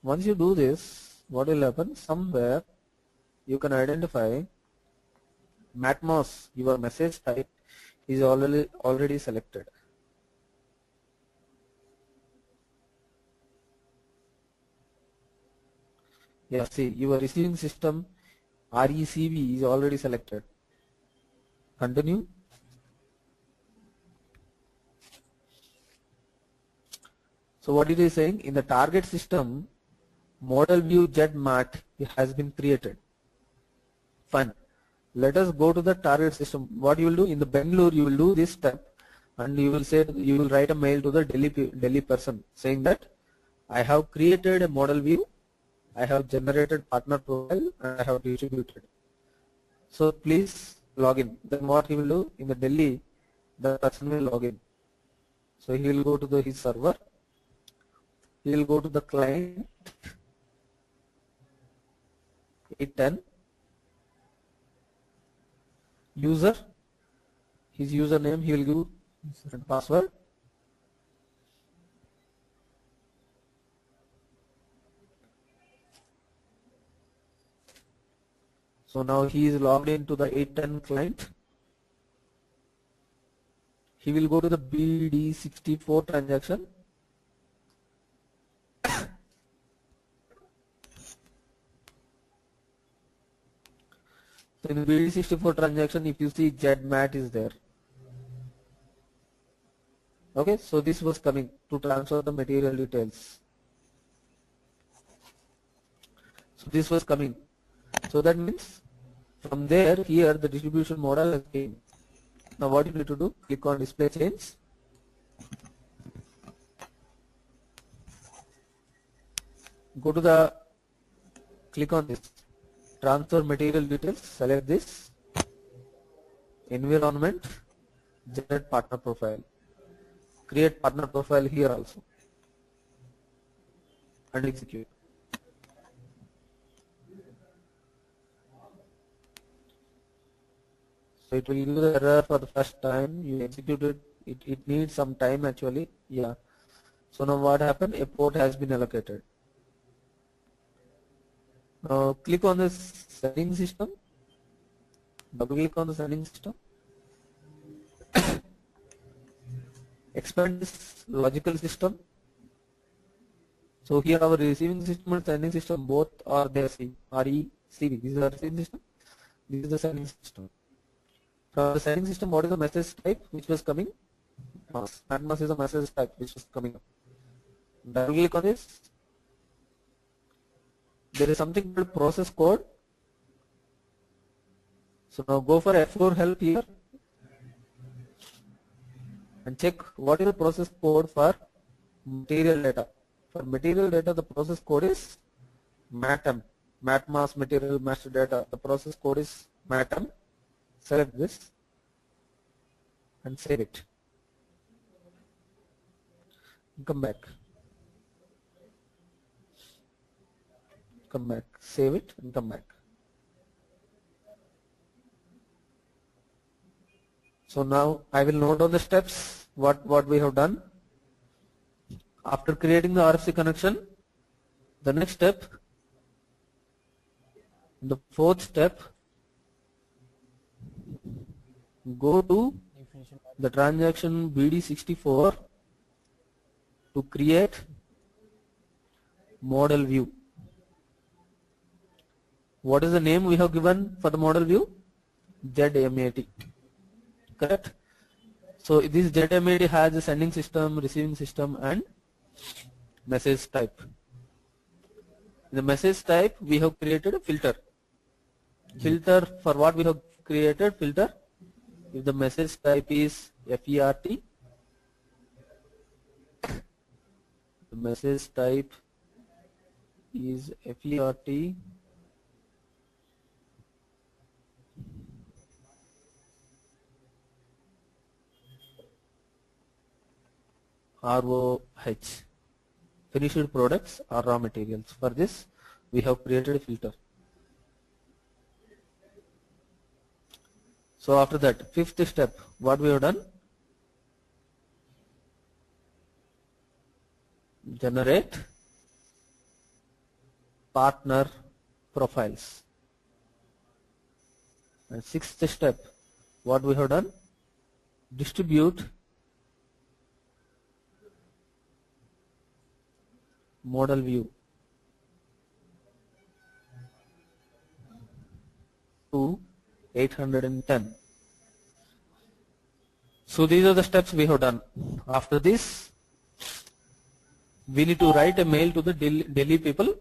Once you do this, what will happen? Somewhere you can identify Matmos, your message type is already selected. Yeah, see, your receiving system RECV is already selected. Continue. So what it is saying, in the target system, model view ZMAT has been created. Fine. Let us go to the target system. What you will do in the Bangalore, you will do this step, and you will say, you will write a mail to the Delhi person saying that I have created a model view, I have generated partner profile, and I have distributed. So please log in. Then what he will do in the Delhi, the person will log in. So he will go to his server. He will go to the client 810, user, his username he will give and password. So now he is logged into the 810 client. He will go to the BD64 transaction. So in the BD64 transaction, if you see ZMAT is there. Okay, so this was coming to transfer the material details. So this was coming. So that means from there, here the distribution model has came. Now what you need to do, click on display change. Go to the, click on this, transfer material details, select this, environment, generate partner profile. Create partner profile here also and execute. So it will give the error for the first time. You execute it. It needs some time actually. Yeah. So now what happened? A port has been allocated. Now click on this sending system. Double click on the sending system. Expand this logical system. So here our receiving system and sending system both are there. RECV. This is the receiving system. This is the sending system. From the sending system, what is the message type which was coming? Mass. And mass is the message type which was coming up. Double click on this. There is something called process code. So now go for F4 help here and check what is the process code for material data. For material data, the process code is MATM. Mat mass material master data. The process code is MATM. Select this and save it. Come back. Come back. Save it and come back. So now I will note down the steps what we have done. After creating the RFC connection, the next step, the fourth step, go to the transaction BD64 to create model view. What is the name we have given for the model view? ZMAT. Correct? So this ZMAT has a sending system, receiving system and message type. In the message type we have created a filter. Filter for what we have created? Filter. If the message type is FERT, the message type is FERT, ROH, finished products or raw materials. For this we have created a filter. So after that, fifth step, what we have done? Generate partner profiles. And sixth step, what we have done? Distribute model view. to 810. So these are the steps we have done. After this, we need to write a mail to the Delhi people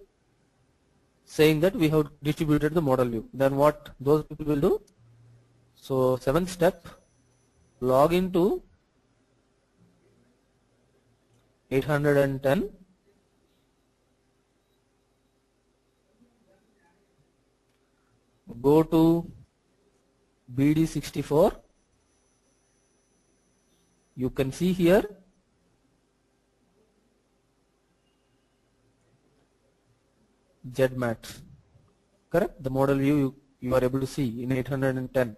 saying that we have distributed the model view. Then what those people will do? So seventh step, log into 810, go to BD64. You can see here ZMAT, correct? The model view you are able to see in 810.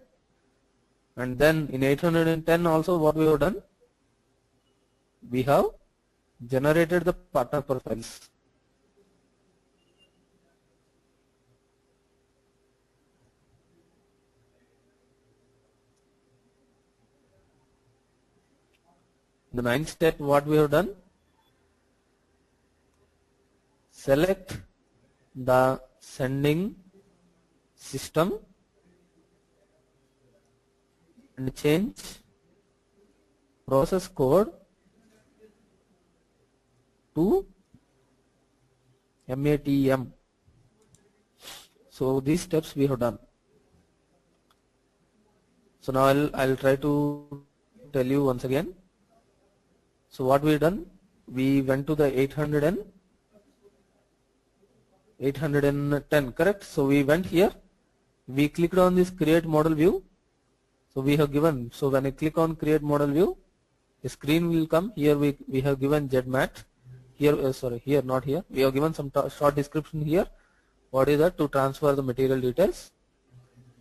And then in 810 also what we have done? We have generated the partner profiles. The ninth step what we have done? Select the sending system and change process code to MATM. So these steps we have done. So now I'll try to tell you once again. So what we have done? We went to the 810, correct? So we went here, we clicked on this create model view. So we have given, so when I click on create model view, a screen will come. Here we have given ZMAT. Here, here, not here. We have given some short description here. What is that? To transfer the material details.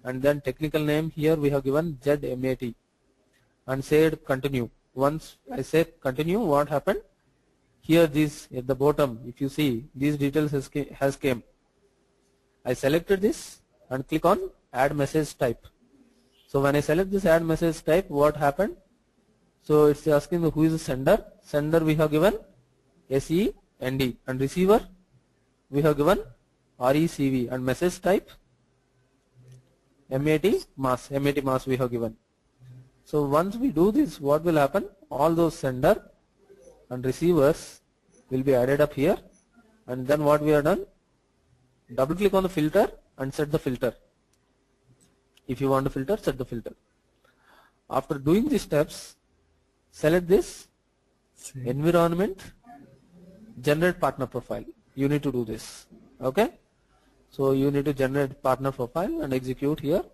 And then technical name here we have given ZMAT and said continue. Once I say continue, what happened? Here this at the bottom, if you see, these details has came. I selected this and click on add message type. So when I select this add message type, what happened? So it's asking who is the sender. Sender we have given SEND and receiver we have given RECV and message type MAT mass we have given. So once we do this, what will happen? All those sender and receivers will be added up here, and then what we have done? Double click on the filter and set the filter. If you want to filter, set the filter. After doing these steps, select this environment, generate partner profile. You need to do this. Okay? So you need to generate partner profile and execute here.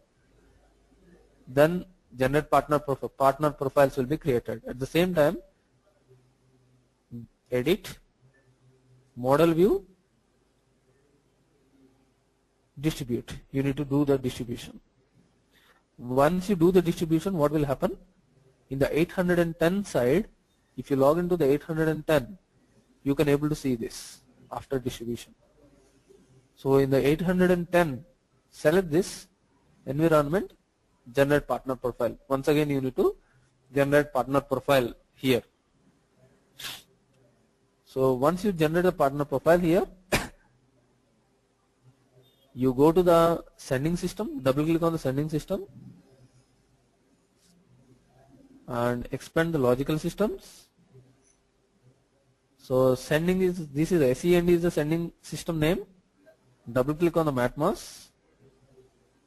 Then generate partner profile. Partner profiles will be created. At the same time, edit, model view, distribute. You need to do the distribution. Once you do the distribution, what will happen? In the 810 side, if you log into the 810, you can able to see this after distribution. So in the 810, select this environment, generate partner profile. Once again, you need to generate partner profile here. So once you generate the partner profile here, you go to the sending system, double click on the sending system and expand the logical systems. So sending is, this is SEND is the sending system name. Double click on the MATMOS.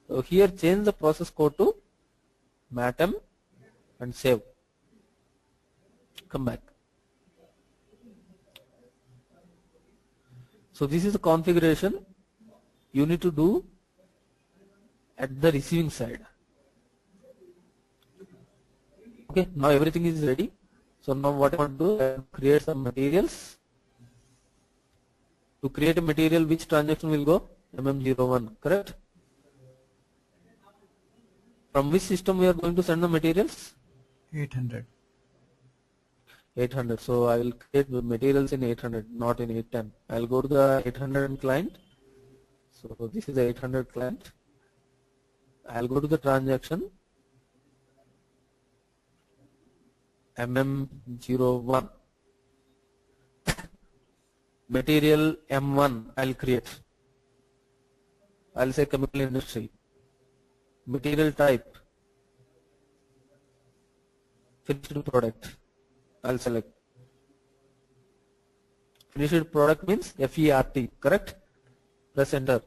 So here change the process code to MATM and save. Come back. So this is the configuration you need to do at the receiving side. Okay, now everything is ready. So now what I want to do, create some materials. To create a material, which transaction will go? MM01, correct? From which system we are going to send the materials? 800. 800. So I will create the materials in 800, not in 810. I will go to the 800 client. So this is the 800 client. I will go to the transaction MM01. Material M1 I will create. I will say chemical industry. material type, finished product. I'll select. Finished product means FERT, correct? Press enter.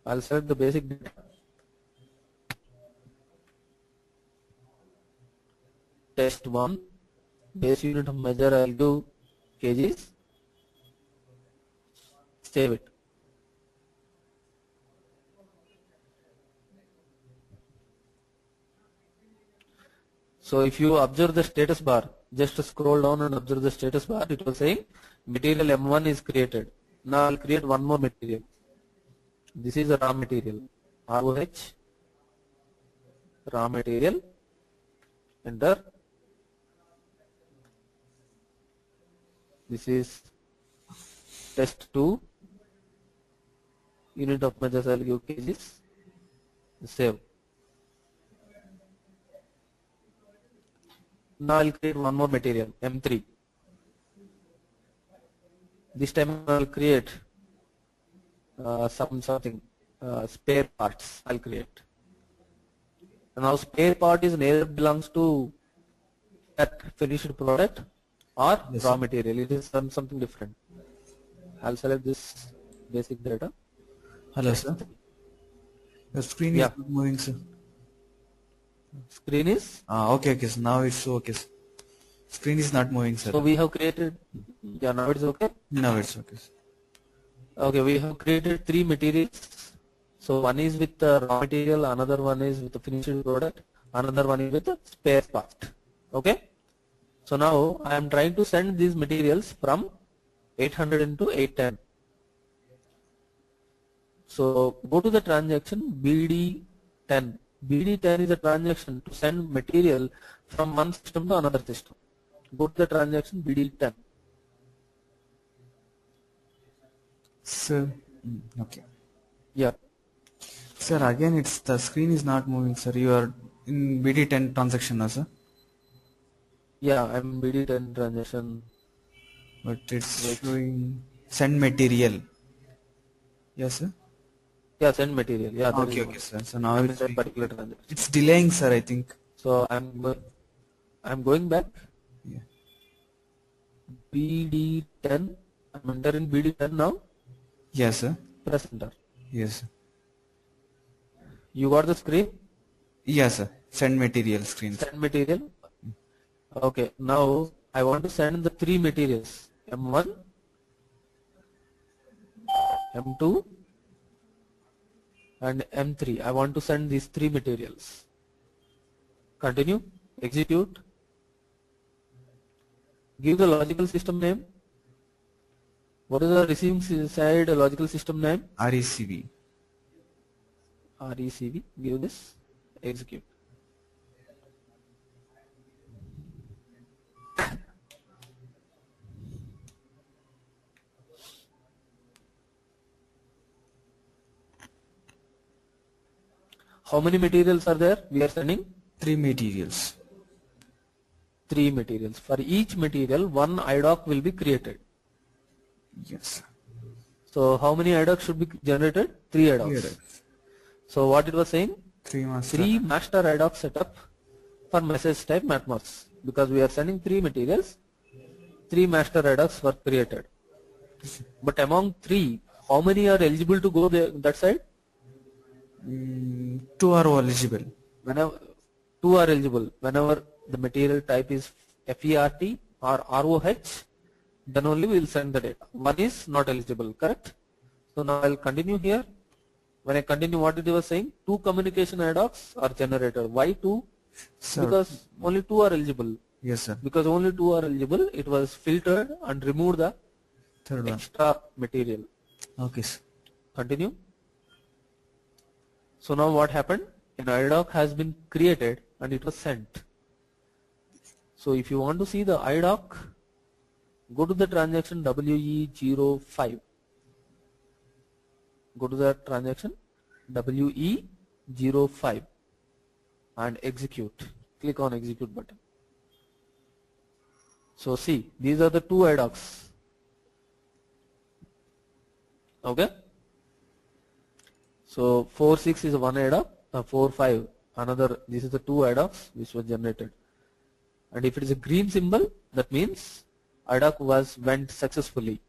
I'll select the basic data. Test 1, base unit of measure I'll do kgs, save it. So if you observe the status bar, just scroll down and observe the status bar, it was saying material M1 is created. Now I'll create one more material. This is a raw material, ROH, raw material, enter. This is test 2, unit of measures I'll give kgs, save. Now I'll create one more material, M3. This time I'll create something spare parts I'll create. And now spare part is neither belongs to that finished product or raw material. It is something different. I'll select this basic data. Hello, sir. Your screen is not moving, sir. Screen is? Okay, so now it's okay, sir. Screen is not moving, sir. So we have created, now it's okay? Now it's okay, sir. Okay, we have created 3 materials. So one is with the raw material, another one is with the finished product, another one is with the spare part. Okay? So now I am trying to send these materials from 800 into 810. So go to the transaction BD10. BD10 is a transaction to send material from one system to another system. Go to the transaction BD10. Sir, okay. Yeah. Sir, again, it's the screen is not moving, sir. You are in BD10 transaction now, sir. Yeah, I'm BD10 transaction. But it's showing send material. Yes, sir. Yeah, send material. Yeah. Okay, sir. So now it's a particular transaction. It's delaying, sir, I think. So I'm going back. Yeah. BD10. I'm entering BD10 now. Yes, sir. Press enter. Yes, sir. You got the screen? Yes, sir. Send material screen. Send material. Okay. Now I want to send the 3 materials. M1, M2 and M3. I want to send these 3 materials. Continue. Execute. Give the logical system name. What is the receiving side logical system name? RECV. RECV. Give this. Execute. How many materials are there? We are sending 3 materials. 3 materials. For each material, one IDOC will be created. Yes. So how many IDOCs should be generated? 3 IDOCs. So what it was saying? 3 master IDOC setup for message type matmos. Because we are sending 3 materials, 3 master IDOCs were created. But among 3, how many are eligible to go there, that side? 2 are eligible. Whenever 2 are eligible, whenever the material type is FERT or ROH, then only we will send the data. 1 is not eligible, correct? So now I will continue here. When I continue, what it was saying? 2 communication IDOCs are generated. Why 2? Sir. Because only 2 are eligible. Yes, sir. Because only 2 are eligible, it was filtered and removed the Third one. extra material. Okay, sir. Continue. So now what happened? An IDOC has been created and it was sent. So if you want to see the IDOC, go to the transaction WE05. Go to the transaction WE05 and execute. Click on execute button. So see, these are the 2 IDOCs. Okay. So 46 is one IDOC 4, 5, another, this is the 2 IDOCs which was generated. And if it is a green symbol, that means IDOC went successfully.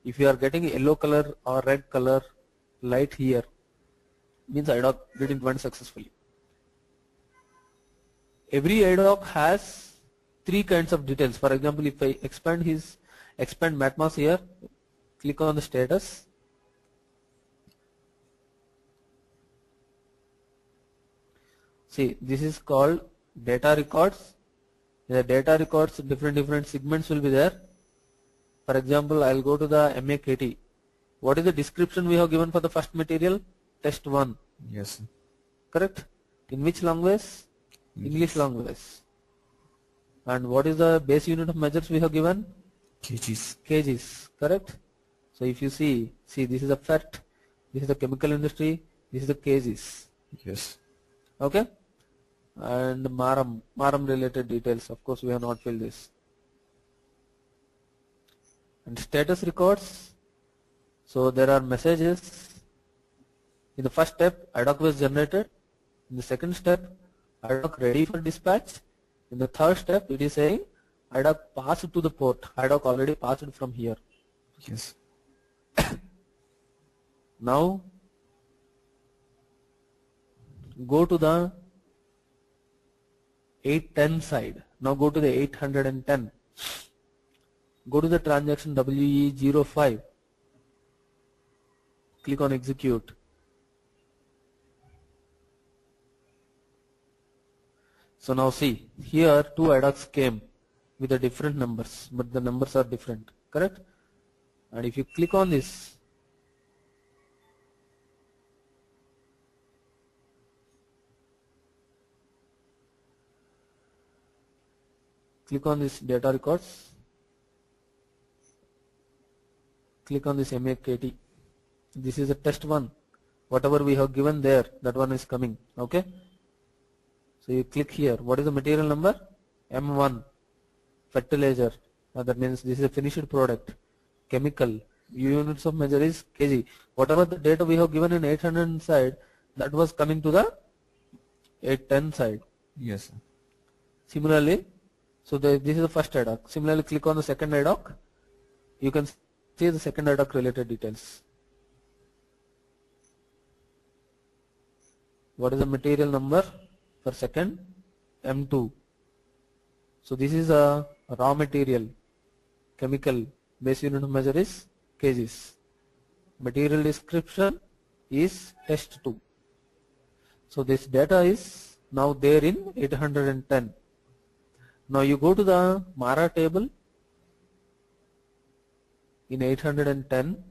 If you are getting yellow color or red color light here, means IDOC didn't went successfully. Every IDOC has 3 kinds of details. For example, if I expand MatMask here, click on the status. See, this is called data records. The data records, different segments will be there. For example, I'll go to the MAKT. What is the description we have given for the first material? Test 1. Yes. Correct? In which language? English language. And what is the base unit of measures we have given? kgs. Kgs. Correct? So if you see this is a FERT, this is the chemical industry, this is the kgs. Yes. Okay? And Maram related details, of course we have not filled this. And status records, so there are messages. In the first step, IDOC was generated. In the second step, IDOC ready for dispatch. In the third step, it is saying IDOC passed to the port. IDOC already passed from here. Yes. Now, go to the 810 side. Now go to the 810. Go to the transaction WE05. Click on execute. So now see, here 2 IDOCs came with the different numbers, but the numbers are different, correct? And if you click on this, click on this data records, click on this MAKT. This is a test 1. Whatever we have given there, that one is coming. Okay. So you click here. What is the material number? M1. Fertilizer. That means this is a finished product. Chemical. Units of measure is kg. Whatever the data we have given in 800 side, that was coming to the 810 side. Yes, sir. Similarly, so this is the first IDOC. Similarly, click on the second IDOC. You can see the second IDOC related details. What is the material number for second? M2. So this is a raw material, chemical, base unit of measure is kgs. Material description is test 2. So this data is now there in 810. Now you go to the Mara table in 810.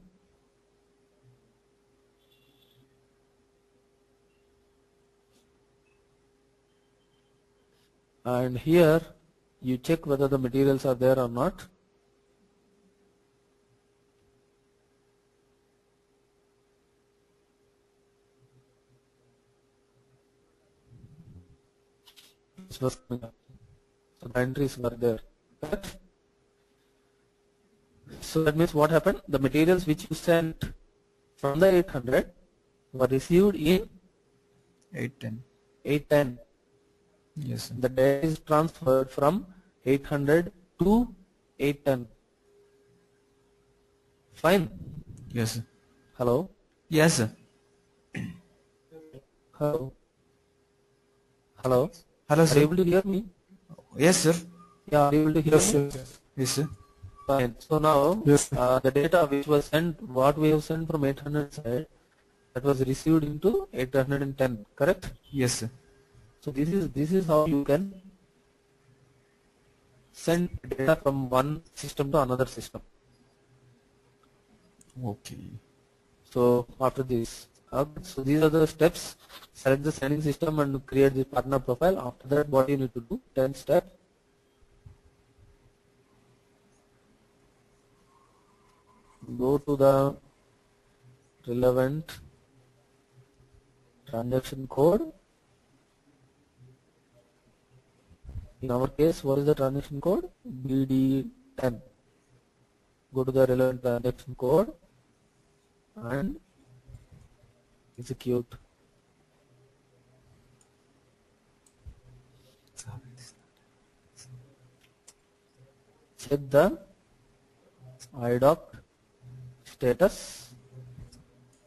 And here you check whether the materials are there or not. This was coming up. So the entries were there. Correct? So that means what happened? The materials which you sent from the 800 were received in 810. 810. Yes, sir. The data is transferred from 800 to 810. Fine. Yes, sir. Hello? Yes, sir. Hello? Hello? Hello, Are you sir. able to hear me? Yes, sir. Yeah, are you able to hear Yes, me? yes. Yes, sir. Fine. So now, Yes. the data which was sent, what we have sent from 800 side, that was received into 810, correct? Yes, sir. So this is how you can send data from one system to another system. Okay. So after this, so these are the steps. Select the sending system and create the partner profile. After that, what you need to do? 10 steps. Go to the relevant transaction code. In our case, what is the transaction code? BD10. Go to the relevant transaction code and execute. check the IDOC status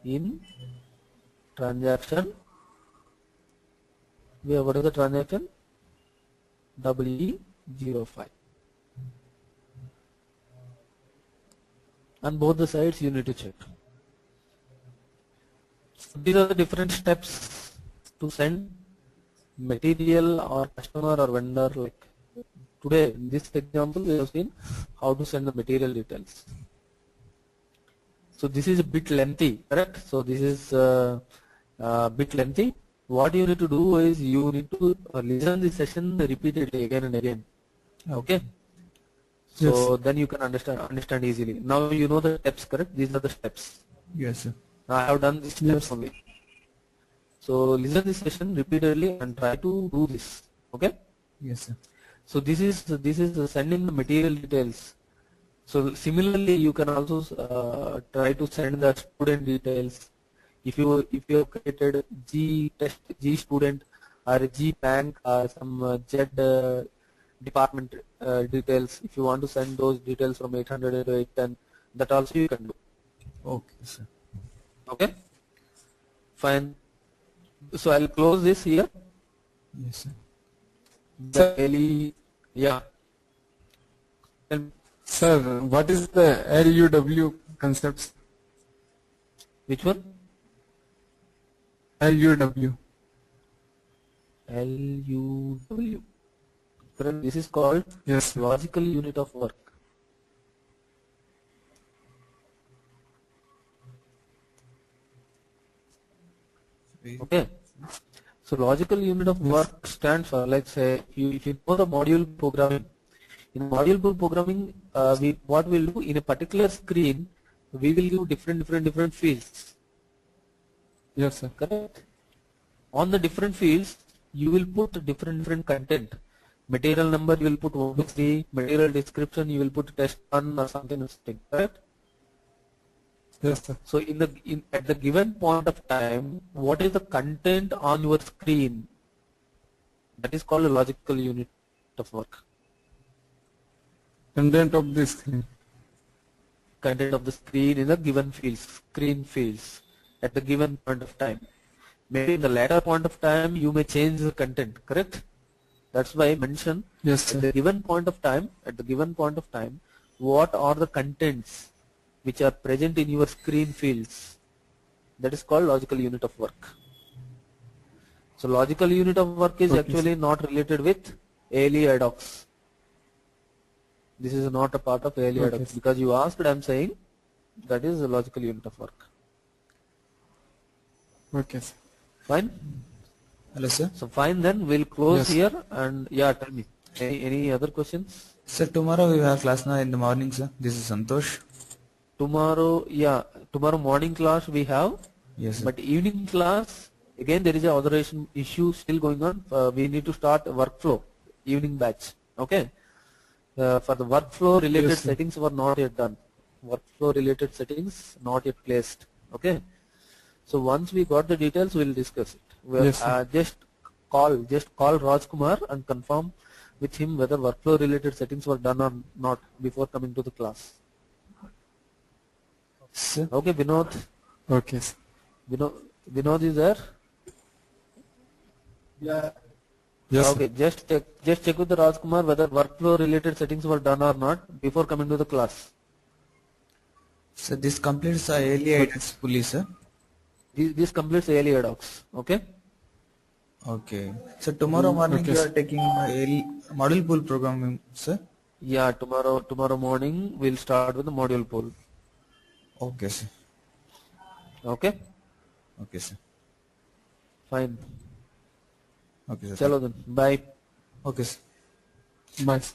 in transaction. What is the transaction? WE05. On both the sides you need to check. These are the different steps to send material or customer or vendor. Like today in this example we have seen how to send the material details. So this is a bit lengthy, correct? So this is a bit lengthy. What you need to do is you need to listen the session repeatedly again and again. Okay. So then you can understand easily. Now you know the steps, correct? These are the steps. Yes, sir. I have done these steps only. So listen this session repeatedly and try to do this. Okay. Yes, sir. So this is sending the material details. So similarly, you can also try to send the student details. If you have created G student or G bank or some Z department details, if you want to send those details from 800 to 810, that also you can do. Okay, sir. Okay. Fine. So I'll close this here. Yes, sir. Yeah. Sir, what is the LUW concepts? Which one? LUW. LUW. Correct. This is called Yes. logical unit of work. Okay. So logical unit of work stands for, like say, if you know the module programming. In module programming, what we'll do in a particular screen, we will give different fields. Yes, sir. Correct. On the different fields, you will put different content. Material number you will put 1 to 3. Material description you will put test 1 or something. Correct. Yes, sir. So at the given point of time, what is the content on your screen? That is called a logical unit of work. Content of the screen. Content of the screen in the given fields, screen fields, at the given point of time. Maybe in the later point of time you may change the content, correct? That's why I mentioned Yes, sir. at the given point of time, what are the contents which are present in your screen fields? That is called logical unit of work. So logical unit of work is actually not related with ALE IDOCs. This is not a part of ALE IDOCs. Because you asked, I am saying that is a logical unit of work. Okay, sir. Fine? Hello, sir. So fine, then we'll close Yes. here, and yeah, tell me. Any other questions? Sir, tomorrow we have class now in the morning, sir. This is Santosh. Tomorrow morning class we have. Yes, sir. But evening class, again there is a authorization issue still going on. We need to start workflow, evening batch. Okay. For the workflow related Yes, sir. settings were not yet done. Workflow related settings not yet placed. Okay. So once we got the details, we will discuss it. We'll, Yes, sir. just call Rajkumar and confirm with him whether workflow related settings were done or not before coming to the class. Sir. Okay, Vinod. Okay, sir. Vinod is there? Yeah. Yes, Okay, just check with the Rajkumar whether workflow related settings were done or not before coming to the class. So this completes the ALE IDOCs fully, sir. This completes ALE IDOCs. Okay. Okay. So tomorrow morning Okay, you sir. are taking module pool programming, sir. Yeah, tomorrow morning we'll start with the module pool. Okay, sir. Okay. Okay, sir. Fine. Okay, sir. Chalo then. Bye. Okay, sir. Bye, sir.